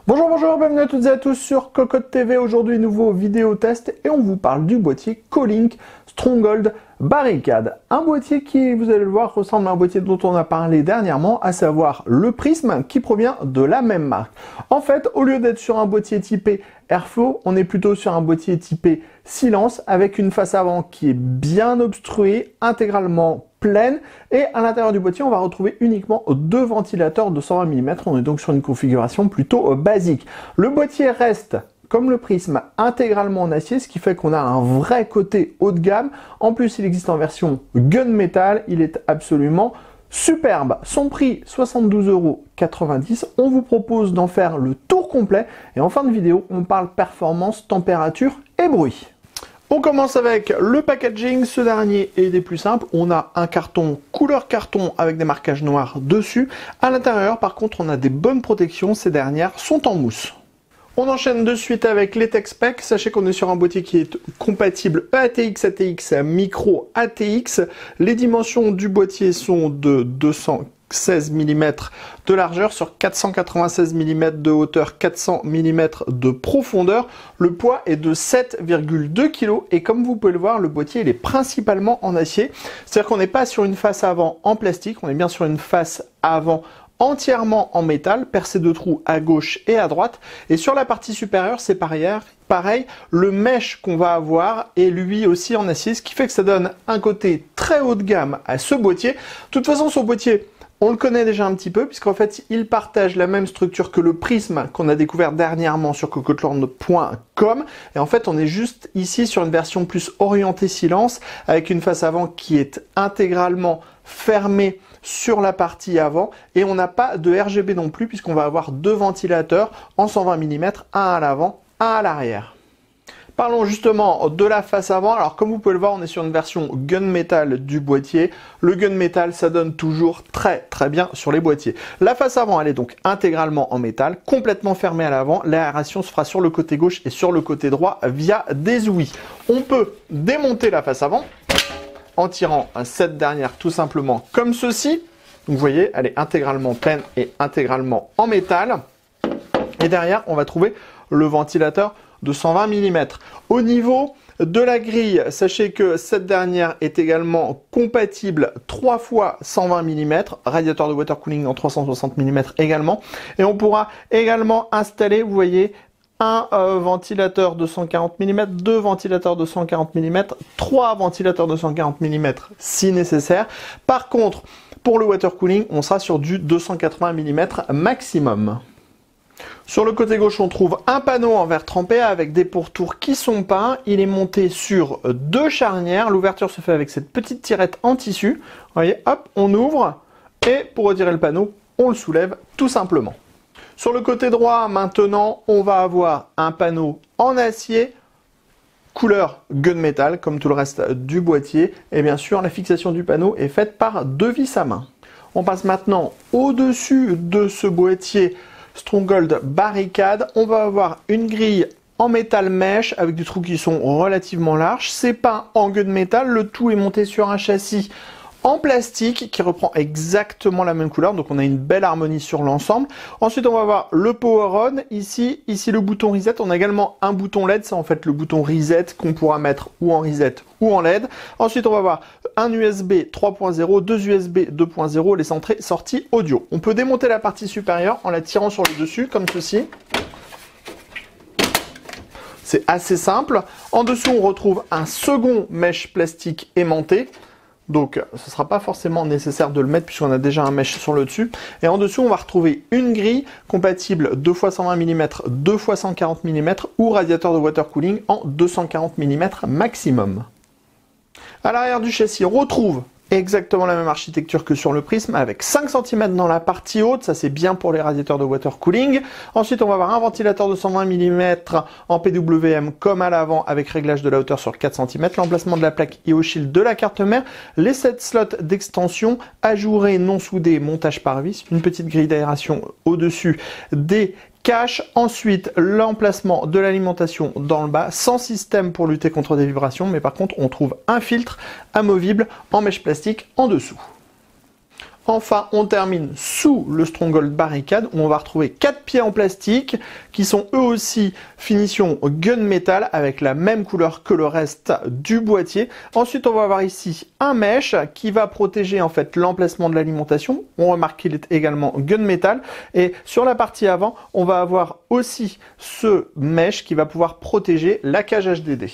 Bonjour, bienvenue à toutes et à tous sur Cocotte TV. Aujourd'hui, nouveau vidéo test et on vous parle du boîtier Colink Stronghold Barricade. Un boîtier qui, vous allez le voir, ressemble à un boîtier dont on a parlé dernièrement, à savoir le Prism qui provient de la même marque. En fait, au lieu d'être sur un boîtier typé Airflow, on est plutôt sur un boîtier typé Silence avec une face avant qui est bien obstruée, intégralement pleine, et à l'intérieur du boîtier on va retrouver uniquement deux ventilateurs de 120 mm. On est donc sur une configuration plutôt basique. Le boîtier reste, comme le Prism, intégralement en acier, ce qui fait qu'on a un vrai côté haut de gamme. En plus, il existe en version gunmetal, il est absolument superbe. Son prix 72,90 €. On vous propose d'en faire le tour complet et en fin de vidéo on parle performance, température et bruit. On commence avec le packaging, ce dernier est des plus simples. On a un carton couleur carton avec des marquages noirs dessus. À l'intérieur, par contre, on a des bonnes protections. Ces dernières sont en mousse. On enchaîne de suite avec les tech specs. Sachez qu'on est sur un boîtier qui est compatible EATX, ATX, micro ATX. Les dimensions du boîtier sont de 216 mm de largeur sur 496 mm de hauteur, 400 mm de profondeur. Le poids est de 7,2 kg et comme vous pouvez le voir, le boîtier il est principalement en acier. C'est-à-dire qu'on n'est pas sur une face avant en plastique, on est bien sur une face avant entièrement en métal, percé de trous à gauche et à droite. Et sur la partie supérieure, c'est pareil, le mesh qu'on va avoir est lui aussi en acier, ce qui fait que ça donne un côté très haut de gamme à ce boîtier. De toute façon, ce boîtier, on le connaît déjà un petit peu, puisqu'en fait, il partage la même structure que le Prism qu'on a découvert dernièrement sur cocotland.com. Et en fait, on est juste ici sur une version plus orientée silence, avec une face avant qui est intégralement fermée sur la partie avant, et on n'a pas de RGB non plus, puisqu'on va avoir deux ventilateurs en 120 mm, un à l'avant, un à l'arrière. Parlons justement de la face avant. Alors comme vous pouvez le voir, on est sur une version gunmetal du boîtier. Le gunmetal, ça donne toujours très bien sur les boîtiers. La face avant, elle est donc intégralement en métal, complètement fermée à l'avant. L'aération se fera sur le côté gauche et sur le côté droit via des ouïes. On peut démonter la face avant en tirant cette dernière tout simplement comme ceci. Vous voyez, elle est intégralement pleine et intégralement en métal. Et derrière, on va trouver le ventilateur de 120 mm. Au niveau de la grille, sachez que cette dernière est également compatible 3 fois 120 mm, radiateur de water cooling en 360 mm également. Et on pourra également installer, vous voyez, un ventilateur de 140 mm, deux ventilateurs de 140 mm, trois ventilateurs de 140 mm si nécessaire. Par contre, pour le water cooling, on sera sur du 280 mm maximum. Sur le côté gauche, on trouve un panneau en verre trempé avec des pourtours qui sont peints. Il est monté sur deux charnières. L'ouverture se fait avec cette petite tirette en tissu. Vous voyez, hop, on ouvre et pour retirer le panneau, on le soulève tout simplement. Sur le côté droit, maintenant, on va avoir un panneau en acier, couleur gunmetal, comme tout le reste du boîtier. Et bien sûr, la fixation du panneau est faite par deux vis à main. On passe maintenant au-dessus de ce boîtier Stronghold Barricade. On va avoir une grille en métal mèche avec des trous qui sont relativement larges. C'est peint en gunmetal. Le tout est monté sur un châssis en plastique qui reprend exactement la même couleur, donc on a une belle harmonie sur l'ensemble. Ensuite on va avoir le power on, ici le bouton reset. On a également un bouton LED, c'est en fait le bouton reset qu'on pourra mettre ou en reset ou en LED. Ensuite on va avoir un USB 3.0, deux USB 2.0, les entrées sorties audio. On peut démonter la partie supérieure en la tirant sur le dessus comme ceci. C'est assez simple. En dessous on retrouve un second mesh plastique aimanté. Donc ce ne sera pas forcément nécessaire de le mettre puisqu'on a déjà un mesh sur le dessus. Et en dessous, on va retrouver une grille compatible 2 x 120 mm, 2 x 140 mm ou radiateur de water cooling en 240 mm maximum. À l'arrière du châssis, on retrouve exactement la même architecture que sur le Prism avec 5 cm dans la partie haute, ça c'est bien pour les radiateurs de water cooling. Ensuite on va avoir un ventilateur de 120 mm en PWM comme à l'avant avec réglage de la hauteur sur 4 cm, l'emplacement de la plaque IO-Shield de la carte mère, les 7 slots d'extension, ajourés non soudés, montage par vis, une petite grille d'aération au-dessus des cache. Ensuite, l'emplacement de l'alimentation dans le bas, sans système pour lutter contre des vibrations, mais par contre, on trouve un filtre amovible en mèche plastique en dessous. Enfin, on termine sous le Stronghold Barricade où on va retrouver 4 pieds en plastique qui sont eux aussi finition gunmetal avec la même couleur que le reste du boîtier. Ensuite, on va avoir ici un mesh qui va protéger en fait l'emplacement de l'alimentation. On remarque qu'il est également gunmetal et sur la partie avant, on va avoir aussi ce mesh qui va pouvoir protéger la cage HDD.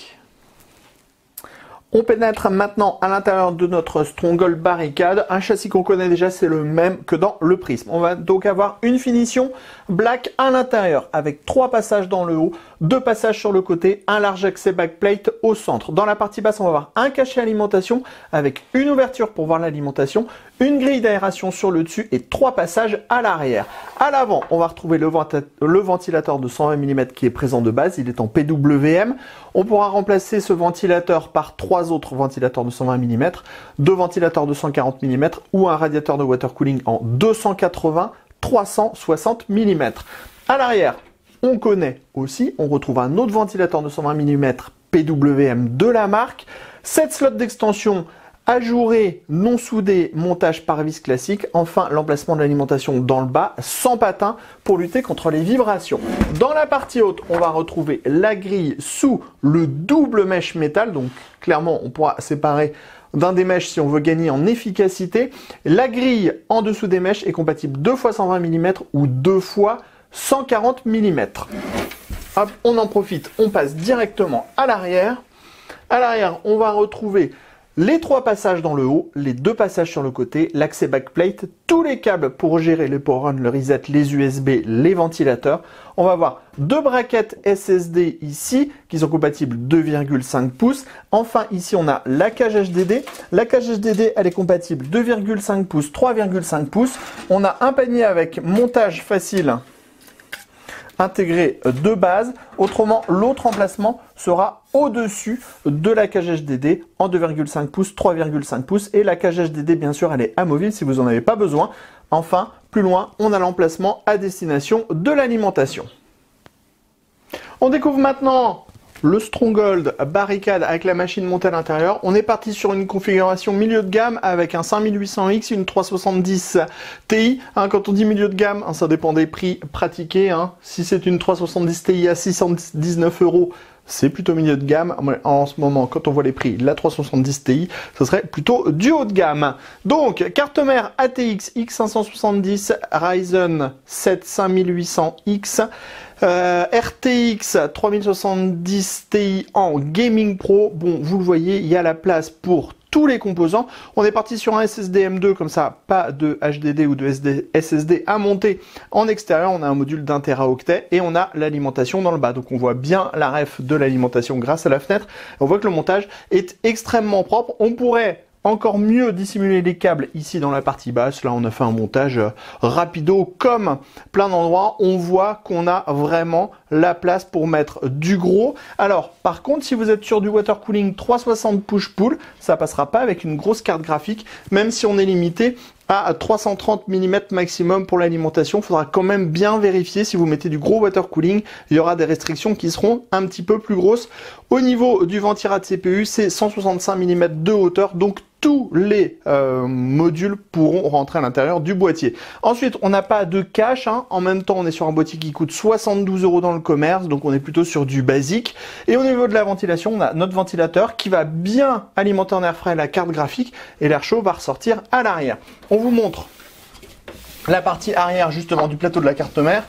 On pénètre maintenant à l'intérieur de notre Stronghold Barricade. Un châssis qu'on connaît déjà, c'est le même que dans le Prism. On va donc avoir une finition black à l'intérieur avec 3 passages dans le haut, 2 passages sur le côté, un large accès backplate au centre. Dans la partie basse, on va avoir un cachet alimentation avec une ouverture pour voir l'alimentation, une grille d'aération sur le dessus et 3 passages à l'arrière. À l'avant, on va retrouver le ventilateur de 120 mm qui est présent de base. Il est en PWM. On pourra remplacer ce ventilateur par 3 autres ventilateurs de 120 mm, 2 ventilateurs de 140 mm ou un radiateur de water cooling en 280-360 mm. À l'arrière, on connaît aussi, on retrouve un autre ventilateur de 120 mm PWM de la marque, 7 slots d'extension ajourés, non soudés, montage par vis classique. Enfin, l'emplacement de l'alimentation dans le bas, sans patins, pour lutter contre les vibrations. Dans la partie haute, on va retrouver la grille sous le double mesh métal. Donc, clairement, on pourra séparer d'un des mèches si on veut gagner en efficacité. La grille en dessous des mèches est compatible 2 x 120 mm ou 2 x 140 mm. Hop, on en profite, on passe directement à l'arrière. À l'arrière, on va retrouver les 3 passages dans le haut, les 2 passages sur le côté, l'accès backplate, tous les câbles pour gérer les power on, le reset, les USB, les ventilateurs. On va avoir 2 braquettes SSD ici qui sont compatibles 2,5 pouces. Enfin ici on a la cage HDD. La cage HDD elle est compatible 2,5 pouces, 3,5 pouces. On a un panier avec montage facile intégré de base. Autrement, l'autre emplacement sera au-dessus de la cage HDD en 2,5 pouces, 3,5 pouces. Et la cage HDD, bien sûr, elle est amovible si vous n'en avez pas besoin. Enfin, plus loin, on a l'emplacement à destination de l'alimentation. On découvre maintenant le Stronghold Barricade avec la machine montée à l'intérieur. On est parti sur une configuration milieu de gamme avec un 5800X, une 370 Ti. Quand on dit milieu de gamme, ça dépend des prix pratiqués. Si c'est une 370 Ti à 619 €, c'est plutôt milieu de gamme. En ce moment, quand on voit les prix, la 370 Ti, ce serait plutôt du haut de gamme. Donc, carte mère ATX X570 Ryzen 7 5800X. RTX 3070 Ti en Gaming Pro. Bon, vous le voyez, il y a la place pour tous les composants. On est parti sur un SSD M2, comme ça, pas de HDD ou de SSD à monter en extérieur. On a un module d'1 Teraoctet et on a l'alimentation dans le bas. Donc on voit bien la ref de l'alimentation grâce à la fenêtre. On voit que le montage est extrêmement propre. On pourrait encore mieux dissimuler les câbles ici dans la partie basse. Là, on a fait un montage rapido comme plein d'endroits. On voit qu'on a vraiment la place pour mettre du gros. Alors, par contre, si vous êtes sur du water cooling 360 push-pull, ça passera pas avec une grosse carte graphique, même si on est limité à 330 mm maximum pour l'alimentation. Il faudra quand même bien vérifier si vous mettez du gros water cooling. Il y aura des restrictions qui seront un petit peu plus grosses. Au niveau du ventirad CPU, c'est 165 mm de hauteur, donc tous les modules pourront rentrer à l'intérieur du boîtier. Ensuite, on n'a pas de cache. En même temps, on est sur un boîtier qui coûte 72 € dans le commerce, donc on est plutôt sur du basique. Et au niveau de la ventilation, on a notre ventilateur qui va bien alimenter en air frais la carte graphique et l'air chaud va ressortir à l'arrière. On vous montre la partie arrière justement du plateau de la carte mère,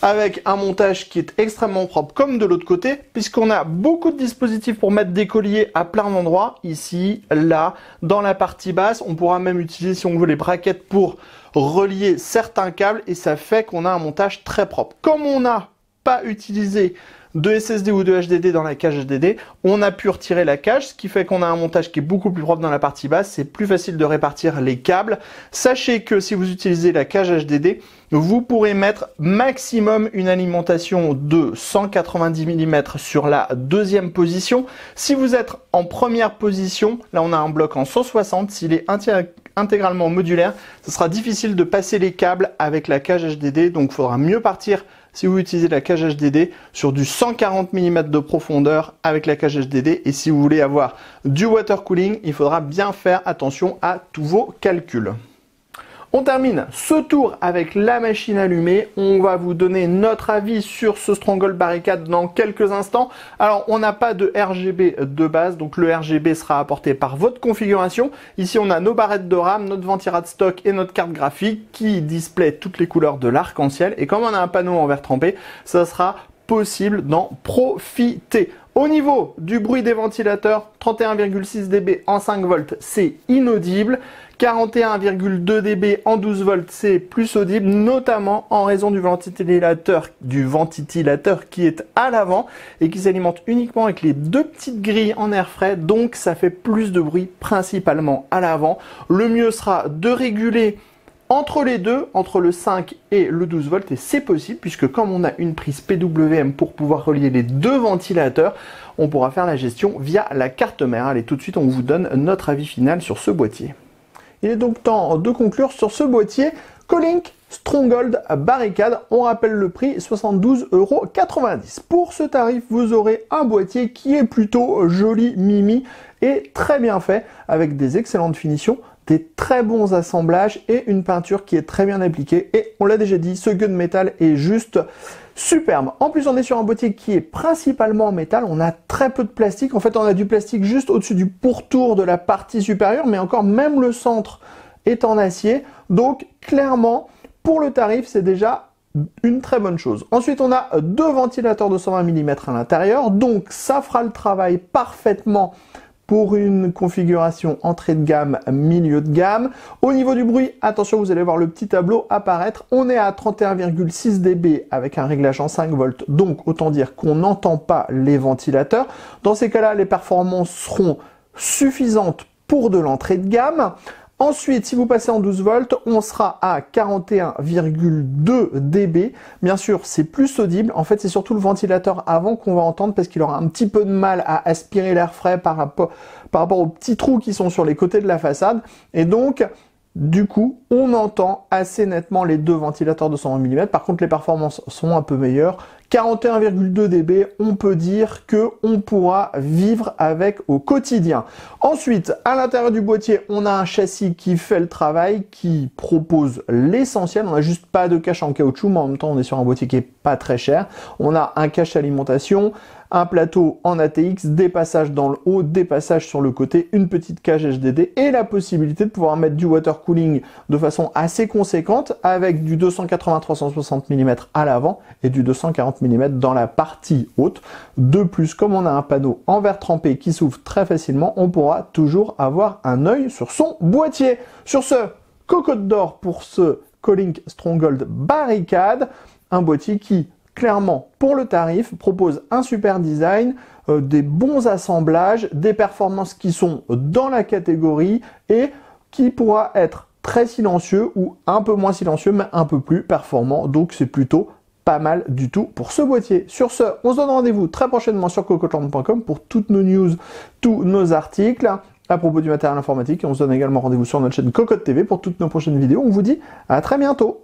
avec un montage qui est extrêmement propre comme de l'autre côté, puisqu'on a beaucoup de dispositifs pour mettre des colliers à plein d'endroits, ici, là, dans la partie basse. On pourra même utiliser, si on veut, les braquettes pour relier certains câbles, et ça fait qu'on a un montage très propre. Comme on n'a pas utilisé de SSD ou de HDD dans la cage HDD, on a pu retirer la cage, ce qui fait qu'on a un montage qui est beaucoup plus propre dans la partie basse. C'est plus facile de répartir les câbles. Sachez que si vous utilisez la cage HDD, vous pourrez mettre maximum une alimentation de 190 mm sur la deuxième position. Si vous êtes en première position, là on a un bloc en 160, s'il est intégralement modulaire, ce sera difficile de passer les câbles avec la cage HDD, donc il faudra mieux partir si vous utilisez la cage HDD sur du 140 mm de profondeur avec la cage HDD. Et si vous voulez avoir du water cooling, il faudra bien faire attention à tous vos calculs. On termine ce tour avec la machine allumée. On va vous donner notre avis sur ce Stronghold Barricade dans quelques instants. Alors, on n'a pas de RGB de base, donc le RGB sera apporté par votre configuration. Ici, on a nos barrettes de RAM, notre ventirad stock et notre carte graphique qui display toutes les couleurs de l'arc-en-ciel. Et comme on a un panneau en verre trempé, ça sera possible d'en profiter. Au niveau du bruit des ventilateurs, 31,6 dB en 5 volts, c'est inaudible. 41,2 dB en 12 volts, c'est plus audible, notamment en raison du ventilateur qui est à l'avant et qui s'alimente uniquement avec les deux petites grilles en air frais, donc ça fait plus de bruit principalement à l'avant. Le mieux sera de réguler entre les deux, entre le 5 et le 12 volts, et c'est possible puisque comme on a une prise PWM pour pouvoir relier les deux ventilateurs, on pourra faire la gestion via la carte mère. Allez, tout de suite, on vous donne notre avis final sur ce boîtier. Il est donc temps de conclure sur ce boîtier Colink Stronghold Barricade. On rappelle le prix, 72,90 €. Pour ce tarif, vous aurez un boîtier qui est plutôt joli, mimi et très bien fait, avec des excellentes finitions, des très bons assemblages et une peinture qui est très bien appliquée. Et on l'a déjà dit, ce gunmetal est juste superbe. En plus, on est sur un boîtier qui est principalement en métal. On a très peu de plastique. En fait, on a du plastique juste au-dessus du pourtour de la partie supérieure, mais encore même le centre est en acier. Donc, clairement, pour le tarif, c'est déjà une très bonne chose. Ensuite, on a deux ventilateurs de 120 mm à l'intérieur. Donc, ça fera le travail parfaitement pour une configuration entrée de gamme, milieu de gamme. Au niveau du bruit, attention, vous allez voir le petit tableau apparaître. On est à 31,6 dB avec un réglage en 5 volts, donc autant dire qu'on n'entend pas les ventilateurs. Dans ces cas-là, les performances seront suffisantes pour de l'entrée de gamme. Ensuite, si vous passez en 12 volts, on sera à 41,2 dB. Bien sûr, c'est plus audible. En fait, c'est surtout le ventilateur avant qu'on va entendre parce qu'il aura un petit peu de mal à aspirer l'air frais par rapport aux petits trous qui sont sur les côtés de la façade. Et donc, du coup, on entend assez nettement les deux ventilateurs de 120 mm. Par contre, les performances sont un peu meilleures. 41,2 dB, on peut dire que on pourra vivre avec au quotidien. Ensuite, à l'intérieur du boîtier, on a un châssis qui fait le travail, qui propose l'essentiel. On n'a juste pas de cache en caoutchouc, mais en même temps, on est sur un boîtier qui est pas très cher. On a un cache alimentation, un plateau en ATX, des passages dans le haut, des passages sur le côté, une petite cage HDD et la possibilité de pouvoir mettre du water cooling de façon assez conséquente avec du 280-360 mm à l'avant et du 240 mm dans la partie haute. De plus, comme on a un panneau en verre trempé qui s'ouvre très facilement, on pourra toujours avoir un œil sur son boîtier. Sur ce, cocotte d'or pour ce Colink Stronghold Barricade, un boîtier qui clairement, pour le tarif, propose un super design, des bons assemblages, des performances qui sont dans la catégorie et qui pourra être très silencieux ou un peu moins silencieux, mais un peu plus performant. Donc, c'est plutôt pas mal du tout pour ce boîtier. Sur ce, on se donne rendez-vous très prochainement sur cocottland.com pour toutes nos news, tous nos articles à propos du matériel informatique. Et on se donne également rendez-vous sur notre chaîne Cocotte TV pour toutes nos prochaines vidéos. On vous dit à très bientôt.